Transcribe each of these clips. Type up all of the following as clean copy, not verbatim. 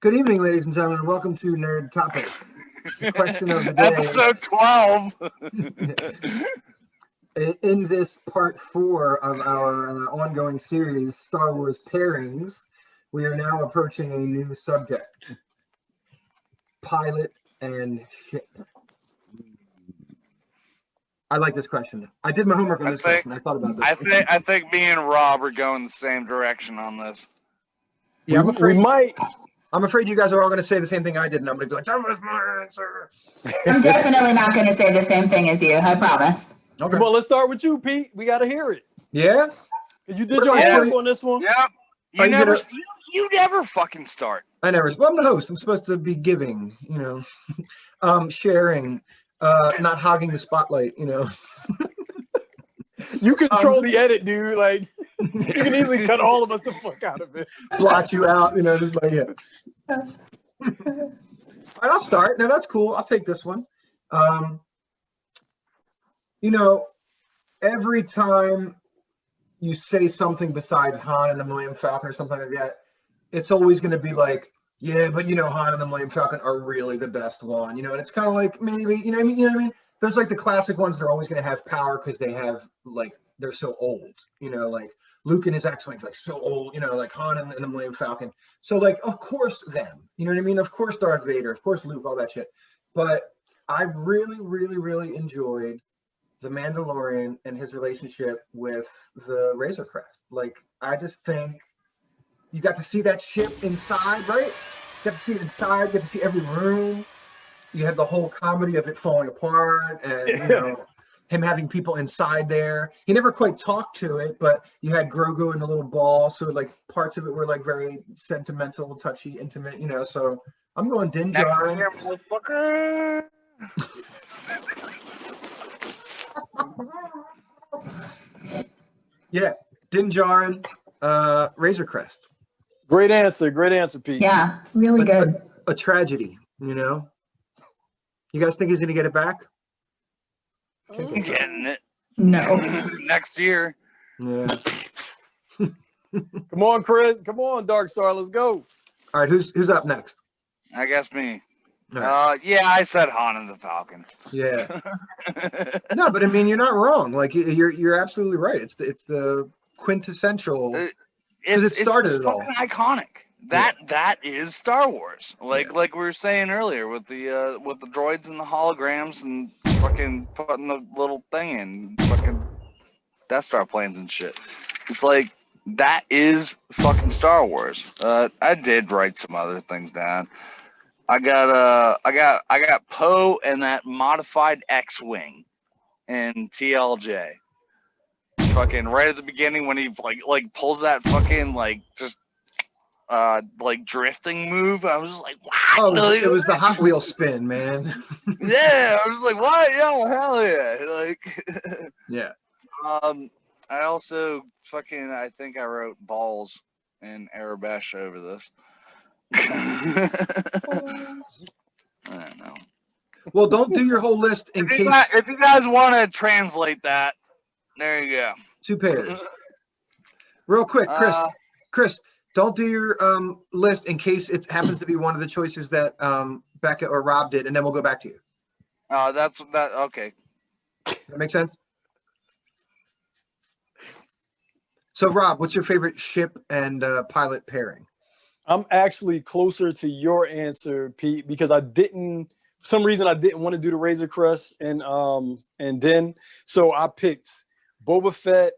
Good evening, ladies and gentlemen, and welcome to Nerd Topic. The question of the day. Episode 12. In this part 4 of our ongoing series, Star Wars Pairings, we are now approaching a new subject. Pilot and ship. I like this question. I did my homework on this question. I thought about this. I think me and Rob are going the same direction on this. Yeah, we might. I'm afraid you guys are all going to say the same thing I did, and I'm going to be like, that was my answer. I'm definitely not going to say the same thing as you. I promise. Okay. Come on, let's start with you, Pete. We got to hear it. Yeah? Because you did your homework on this one. Yep. You never fucking start. I never. Well, I'm the host. I'm supposed to be giving, sharing, not hogging the spotlight, You control the edit, dude. Like, you can easily cut all of us the fuck out of it. Blot you out, just like, yeah. All right, I'll start. Now, that's cool. I'll take this one. Every time you say something besides Han and the Millennium Falcon or something like that, it's always going to be like, yeah, but Han and the Millennium Falcon are really the best one, and it's kind of like maybe, what I mean? There's like the classic ones that are always going to have power because they have they're so old, like Luke and his X-Wings, like so old, like Han and the Millennium Falcon. So of course them, you know what I mean? Of course Darth Vader, of course Luke, all that shit. But I really, really, really enjoyed the Mandalorian and his relationship with the Razor Crest. I just think you got to see that ship inside, right? You got to see it inside, you got to see every room. You had the whole comedy of it falling apart and, him having people inside there. He never quite talked to it, but you had Grogu in the little ball. So parts of it were very sentimental, touchy, intimate, so I'm going Din Djarin. Motherfucker. Yeah, Din Djarin, Razor Crest. Great answer, Pete. Yeah, really good. A tragedy, You guys think he's going to get it back? I'm getting it. No. Next year. Yeah. Come on, Chris. Come on, Dark Star. Let's go. All right, who's up next? I guess me. Right. Yeah, I said Han and the Falcon. Yeah. No, but I mean, you're not wrong. You're absolutely right. It's the quintessential because it started it all. Fucking iconic. That is Star Wars. Like we were saying earlier with the droids and the holograms and fucking putting the little thing in fucking Death Star planes and shit. It's that is fucking Star Wars. I did write some other things down. I got Poe and that modified X-wing in TLJ. Fucking right at the beginning when he pulls that fucking just drifting move. I was just like, wow. Oh, it was the Hot Wheel spin, man. Yeah, I was like, what? Yo, hell yeah. Yeah. I also I think I wrote balls in Arabesh over this. I don't know. Well, don't do your whole list in case. If you guys want to translate that, there you go. 2 pairs. Real quick, Chris, don't do your list in case it happens to be one of the choices that Becca or Rob did, and then we'll go back to you. Okay. That makes sense? So, Rob, what's your favorite ship and pilot pairing? I'm actually closer to your answer, Pete, because for some reason I didn't want to do the Razor Crest and Din. So I picked Boba Fett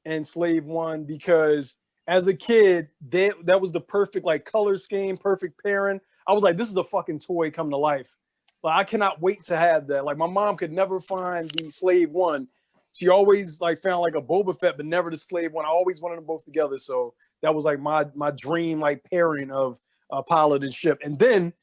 and Slave One because as a kid, that was the perfect color scheme, perfect pairing. I was like, this is a fucking toy come to life. I cannot wait to have that. My mom could never find the Slave One. She always found a Boba Fett, but never the Slave One. I always wanted them both together. So that was my dream pairing of pilot and ship. And then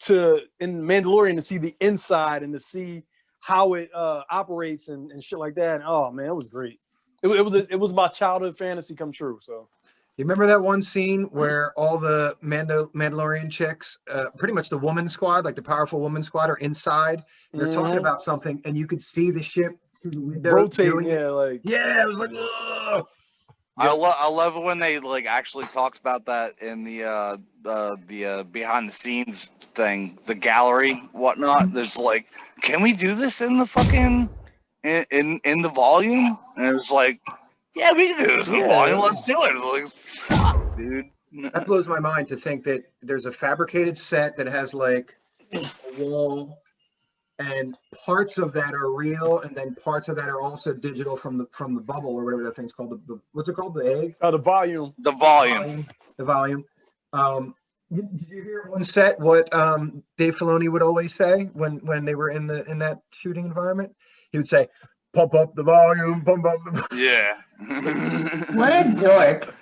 in Mandalorian to see the inside and to see how it operates and shit like that. And, oh man, it was great. It was my childhood fantasy come true. So you remember that one scene where all the Mandalorian chicks, pretty much the woman squad, the powerful woman squad, are inside. They're talking about something, and you could see the ship through the window rotating. yeah, it was like, ugh. I love it when they like actually talks about that in the behind the scenes thing, the gallery, whatnot. There's like, can we do this in the fucking in the volume? And it was like, yeah, we can do this in the volume. Let's do it. Like, fuck, dude. That blows my mind to think that there's a fabricated set that has like a wall, and parts of that are real, and then parts of that are also digital from the bubble or whatever that thing's called. The what's it called? The egg? The volume. The volume. The volume. Did you hear one set what Dave Filoni would always say when they were in that shooting environment? He would say, "Pump up the volume, pump up the volume." Yeah. What a dork.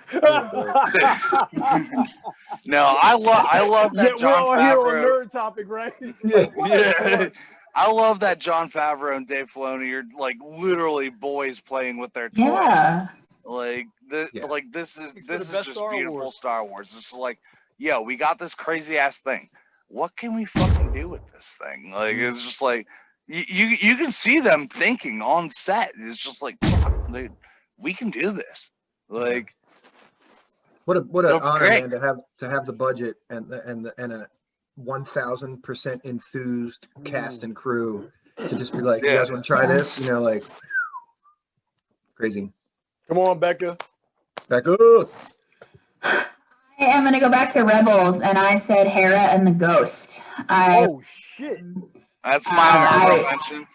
No, I love that. Yeah, John we're all here Favreau. on nerd topic, right? Yeah. I love that John Favreau and Dave Filoni are like literally boys playing with their toys. Yeah. Like this is It's the just best Star beautiful Wars. Star Wars. It's like, yo, we got this crazy ass thing. What can we fucking do with this thing? Like it's just like you can see them thinking on set. It's just like, fuck, we can do this. Like What an honor, great. man, to have the budget and a 1,000% enthused cast and crew to just be like, you guys want to try this? You know, like crazy. Come on, Becca. Back up. I am going to go back to Rebels, and I said Hera and the Ghost. Oh shit. That's my honorable mention.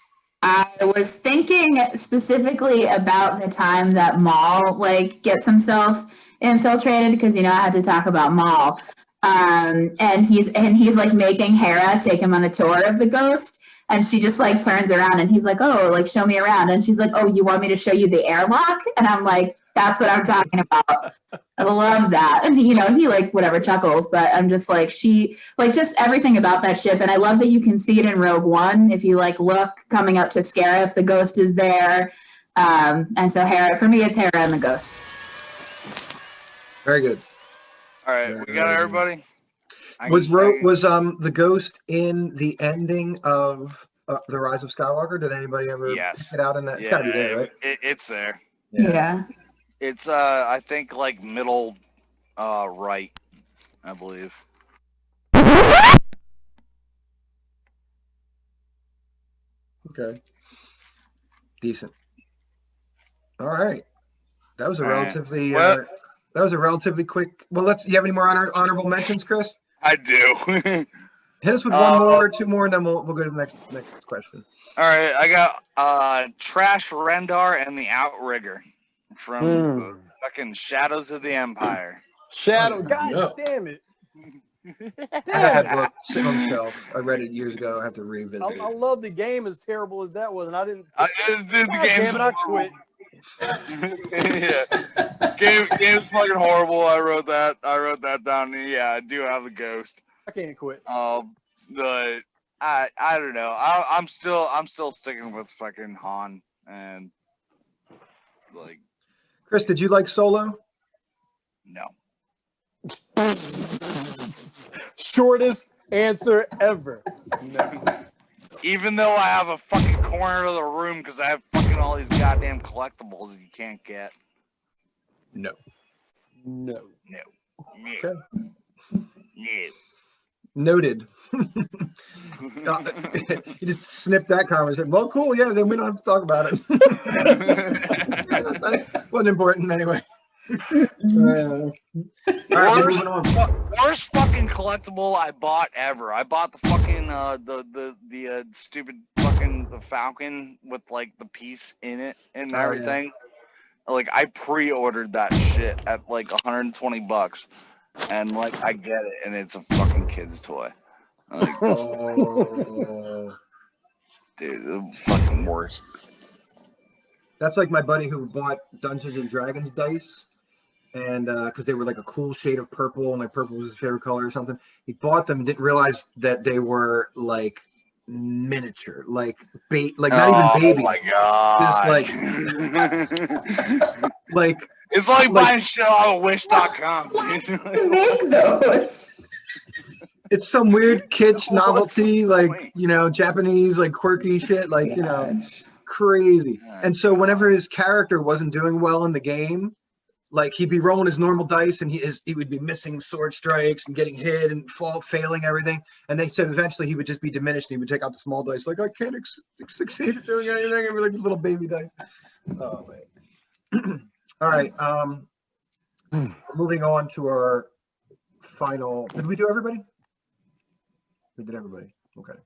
I was thinking specifically about the time that Maul like gets himself infiltrated, because I had to talk about Maul. And he's like making Hera take him on a tour of the Ghost, and she just like turns around and he's like, "Oh, like show me around," and she's like, "Oh, you want me to show you the airlock?" And I'm like, that's what I'm talking about. I love that. And he like whatever chuckles, but I'm just like, she like just everything about that ship. And I love that you can see it in Rogue One. If you like look coming up to Scarif, the Ghost is there. And so Hera, for me, it's Hera and the Ghost. Very good. All right, we got everybody. Was the Ghost in the ending of The Rise of Skywalker? Did anybody ever get out in that? It's got to be there, right? It's there. Yeah. It's I think like middle right, I believe. Okay. Decent. All right. That was a relatively that was a relatively quick. Well, you have any more honorable mentions, Chris? I do. Hit us with one more, two more, and then we'll go to the next question. All right, I got Trash Rendar and the Outrigger from fucking Shadows of the Empire. Shadow, God damn it. I had that book sitting on the shelf. I read it years ago. I have to revisit it. I love the game, as terrible as that was, and I didn't. The game. I quit. Yeah, game's fucking horrible. I wrote that down. Yeah, I do have the Ghost. I can't quit. But I don't know. I'm still sticking with fucking Han, and like. Chris, did you like Solo? No. Shortest answer ever. No. Even though I have a fucking corner of the room because I have fucking all these goddamn collectibles that you can't get. No. No. Okay. No. Noted. You just snipped that conversation. Well, cool. Yeah, then we don't have to talk about it. Wasn't important anyway. All right, moving on. Worst fucking collectible I bought ever. I bought the fucking the stupid fucking the Falcon with like the piece in it and everything. Yeah. Like I pre-ordered that shit at like $120, and like I get it, and it's a fucking kid's toy. Like, dude, the fucking worst. That's like my buddy who bought Dungeons and Dragons dice, and because they were like a cool shade of purple, and like purple was his favorite color or something. He bought them, didn't realize that they were like miniature, like not even baby. Oh my god! Just like it's like buying shit on Wish.com. Make those. It's some weird kitsch novelty, like Japanese, like quirky shit, like crazy. And so whenever his character wasn't doing well in the game, like he'd be rolling his normal dice and he would be missing sword strikes and getting hit and failing everything. And they said eventually he would just be diminished and he would take out the small dice like, I can't succeed at doing anything. And be like these little baby dice. Oh man. All right. Moving on to our final. Did we do everybody? We did everybody. Okay.